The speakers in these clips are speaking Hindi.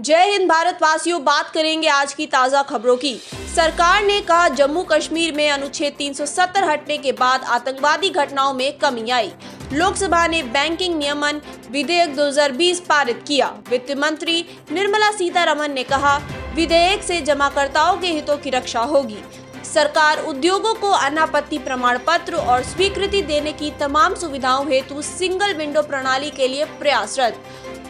जय हिंद भारतवासियों, बात करेंगे आज की ताजा खबरों की। सरकार ने कहा जम्मू कश्मीर में अनुच्छेद 370 हटने के बाद आतंकवादी घटनाओं में कमी आई। लोकसभा ने बैंकिंग नियमन विधेयक 2020 पारित किया। वित्त मंत्री निर्मला सीतारमण ने कहा विधेयक से जमाकर्ताओं के हितों की रक्षा होगी। सरकार उद्योगों को अनापत्ति प्रमाण पत्र और स्वीकृति देने की तमाम सुविधाओं हेतु सिंगल विंडो प्रणाली के लिए प्रयासरत।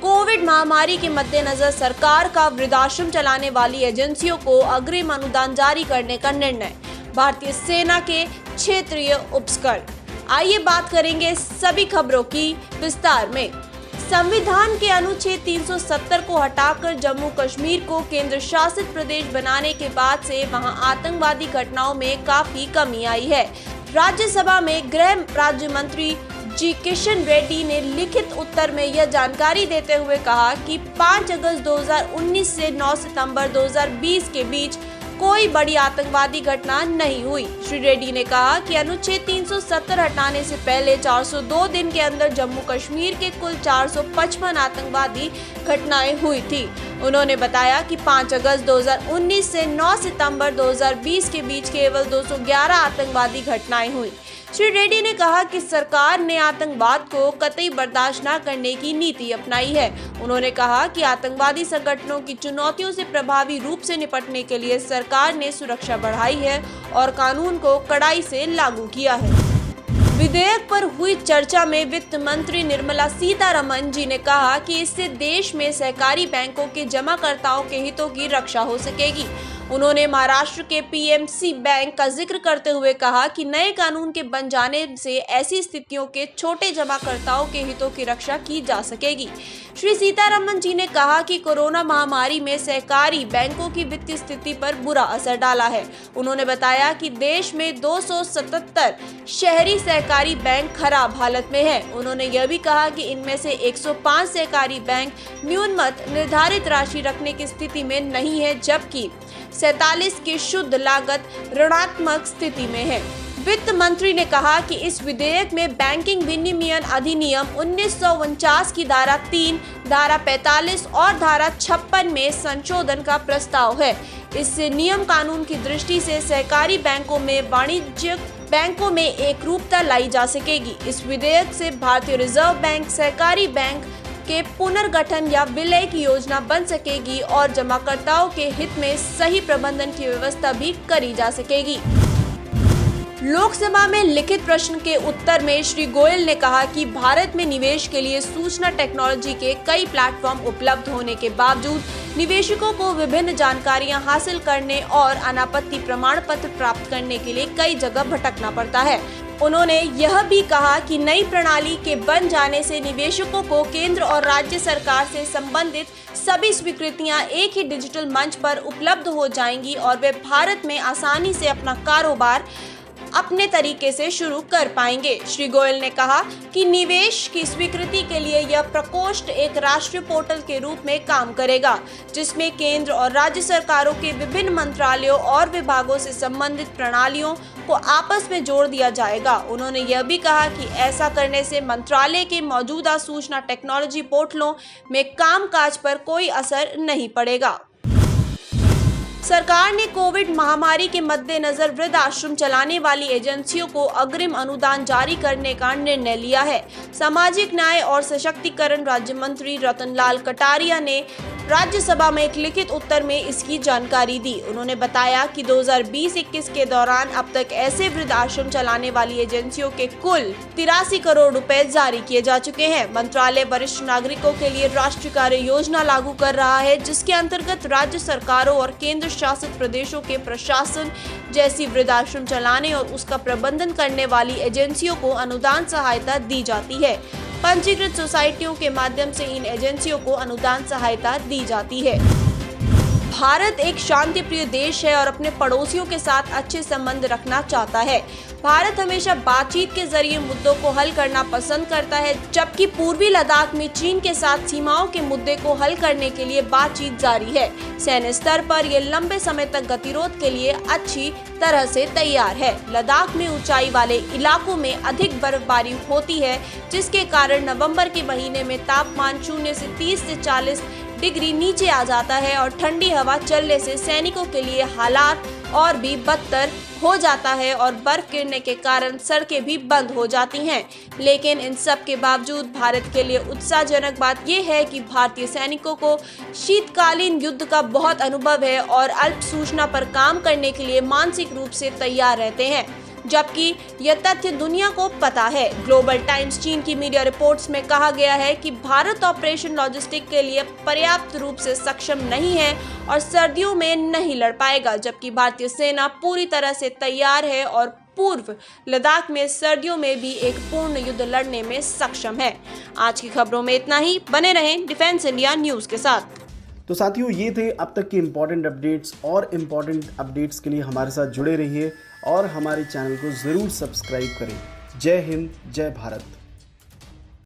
कोविड महामारी के मद्देनजर सरकार का वृद्धाश्रम चलाने वाली एजेंसियों को अग्रिम अनुदान जारी करने का निर्णय। भारतीय सेना के क्षेत्रीय उपस्कर। आइए बात करेंगे सभी खबरों की विस्तार में। संविधान के अनुच्छेद 370 को हटाकर जम्मू कश्मीर को केंद्र शासित प्रदेश बनाने के बाद से वहां आतंकवादी घटनाओं में काफी कमी आई है। राज्यसभा में गृह राज्य मंत्री जी किशन रेड्डी ने लिखित उत्तर में यह जानकारी देते हुए कहा कि 5 अगस्त 2019 से 9 सितंबर 2020 के बीच कोई बड़ी आतंकवादी घटना नहीं हुई। श्री रेड्डी ने कहा कि अनुच्छेद 370 हटाने से पहले 402 दिन के अंदर जम्मू कश्मीर के कुल 455 आतंकवादी घटनाएं हुई थी। उन्होंने बताया कि 5 अगस्त 2019 से 9 सितंबर 2020 के बीच केवल 211 आतंकवादी घटनाएं हुई। श्री रेड्डी ने कहा कि सरकार ने आतंकवाद को कतई बर्दाश्त न करने की नीति अपनाई है। उन्होंने कहा कि आतंकवादी संगठनों की चुनौतियों से प्रभावी रूप से निपटने के लिए सरकार ने सुरक्षा बढ़ाई है और कानून को कड़ाई से लागू किया है। विधेयक पर हुई चर्चा में वित्त मंत्री निर्मला सीतारमण जी ने कहा कि इससे देश में सहकारी बैंकों के जमाकर्ताओं के हितों की रक्षा हो सकेगी। उन्होंने महाराष्ट्र के पीएमसी बैंक का जिक्र करते हुए कहा कि नए कानून के बन जाने से ऐसी स्थितियों के छोटे जमाकर्ताओं के हितों की रक्षा की जा सकेगी। श्री सीतारमण जी ने कहा कि कोरोना महामारी में सहकारी बैंकों की वित्तीय स्थिति पर बुरा असर डाला है। उन्होंने बताया कि देश में 277 शहरी सहकारी बैंक खराब हालत में है। उन्होंने यह भी कहा कि इनमें से 105 सहकारी बैंक न्यूनतम निर्धारित राशि रखने की स्थिति में नहीं है, जबकि 47 की शुद्ध लागत ऋणात्मक स्थिति में है। वित्त मंत्री ने कहा कि इस विधेयक में बैंकिंग विनियमन अधिनियम 1949 की धारा 3, धारा 45 और धारा 56 में संशोधन का प्रस्ताव है। इससे नियम कानून की दृष्टि से सहकारी बैंकों में वाणिज्यिक बैंकों में एक रूपता लाई जा सकेगी। इस विधेयक से भारतीय रिजर्व बैंक सहकारी बैंक के पुनर्गठन या विलय की योजना बन सकेगी और जमाकर्ताओं के हित में सही प्रबंधन की व्यवस्था भी करी जा सकेगी। लोकसभा में लिखित प्रश्न के उत्तर में श्री गोयल ने कहा कि भारत में निवेश के लिए सूचना टेक्नोलॉजी के कई प्लेटफॉर्म उपलब्ध होने के बावजूद निवेशकों को विभिन्न जानकारियां हासिल करने और अनापत्ति प्रमाण पत्र प्राप्त करने के लिए कई जगह भटकना पड़ता है। उन्होंने यह भी कहा कि नई प्रणाली के बन जाने से निवेशकों को केंद्र और राज्य सरकार से संबंधित सभी स्वीकृतियां एक ही डिजिटल मंच पर उपलब्ध हो जाएंगी और वे भारत में आसानी से अपना कारोबार अपने तरीके से शुरू कर पाएंगे। श्री गोयल ने कहा कि निवेश की स्वीकृति के लिए यह प्रकोष्ठ एक राष्ट्रीय पोर्टल के रूप में काम करेगा, जिसमें केंद्र और राज्य सरकारों के विभिन्न मंत्रालयों और विभागों से संबंधित प्रणालियों को आपस में जोड़ दिया जाएगा। उन्होंने यह भी कहा कि ऐसा करने से मंत्रालय के मौजूदा सूचना टेक्नोलॉजी पोर्टलों में कामकाज पर कोई असर नहीं पड़ेगा। सरकार ने कोविड महामारी के मद्देनजर वृद्धाश्रम चलाने वाली एजेंसियों को अग्रिम अनुदान जारी करने का निर्णय लिया है। सामाजिक न्याय और सशक्तिकरण राज्य मंत्री रतनलाल कटारिया ने राज्यसभा में एक लिखित उत्तर में इसकी जानकारी दी। उन्होंने बताया कि 2020-21 के दौरान अब तक ऐसे वृद्धाश्रम चलाने वाली एजेंसियों के कुल 83 करोड़ रुपए जारी किए जा चुके हैं। मंत्रालय वरिष्ठ नागरिकों के लिए राष्ट्रीय कार्य योजना लागू कर रहा है, जिसके अंतर्गत राज्य सरकारों और केंद्र शासित प्रदेशों के प्रशासन जैसी वृद्धाश्रम चलाने और उसका प्रबंधन करने वाली एजेंसियों को अनुदान सहायता दी जाती है। पंजीकृत सोसाइटियों के माध्यम से इन एजेंसियों को अनुदान सहायता दी जाती है। भारत एक शांति प्रिय देश है और अपने पड़ोसियों के साथ अच्छे संबंध रखना चाहता है। भारत हमेशा बातचीत के जरिए मुद्दों को हल करना पसंद करता है, जबकि पूर्वी लद्दाख में चीन के साथ सीमाओं के मुद्दे को हल करने के लिए बातचीत जारी है। सैन्य स्तर पर ये लंबे समय तक गतिरोध के लिए अच्छी तरह से तैयार है। लद्दाख में ऊंचाई वाले इलाकों में अधिक बर्फबारी होती है, जिसके कारण नवंबर के महीने में तापमान 0 से 30 से 40 डिग्री नीचे आ जाता है और ठंडी हवा चलने से सैनिकों के लिए हालात और भी बदतर हो जाता है और बर्फ गिरने के कारण सड़कें भी बंद हो जाती हैं। लेकिन इन सब के बावजूद भारत के लिए उत्साहजनक बात यह है कि भारतीय सैनिकों को शीतकालीन युद्ध का बहुत अनुभव है और अल्प सूचना पर काम करने के लिए मानसिक रूप से तैयार रहते हैं, जबकि यह तथ्य दुनिया को पता है। ग्लोबल टाइम्स चीन की मीडिया रिपोर्ट्स में कहा गया है कि भारत ऑपरेशन लॉजिस्टिक के लिए पर्याप्त रूप से सक्षम नहीं है और सर्दियों में नहीं लड़ पाएगा, जबकि भारतीय सेना पूरी तरह से तैयार है और पूर्व लद्दाख में सर्दियों में भी एक पूर्ण युद्ध लड़ने में सक्षम है। आज की खबरों में इतना ही। बने रहें डिफेंस इंडिया न्यूज के साथ। तो साथियों, ये थे अब तक के इम्पॉर्टेंट अपडेट्स, और इम्पॉर्टेंट अपडेट्स के लिए हमारे साथ जुड़े रहिए और हमारे चैनल को ज़रूर सब्सक्राइब करें। जय हिंद, जय भारत।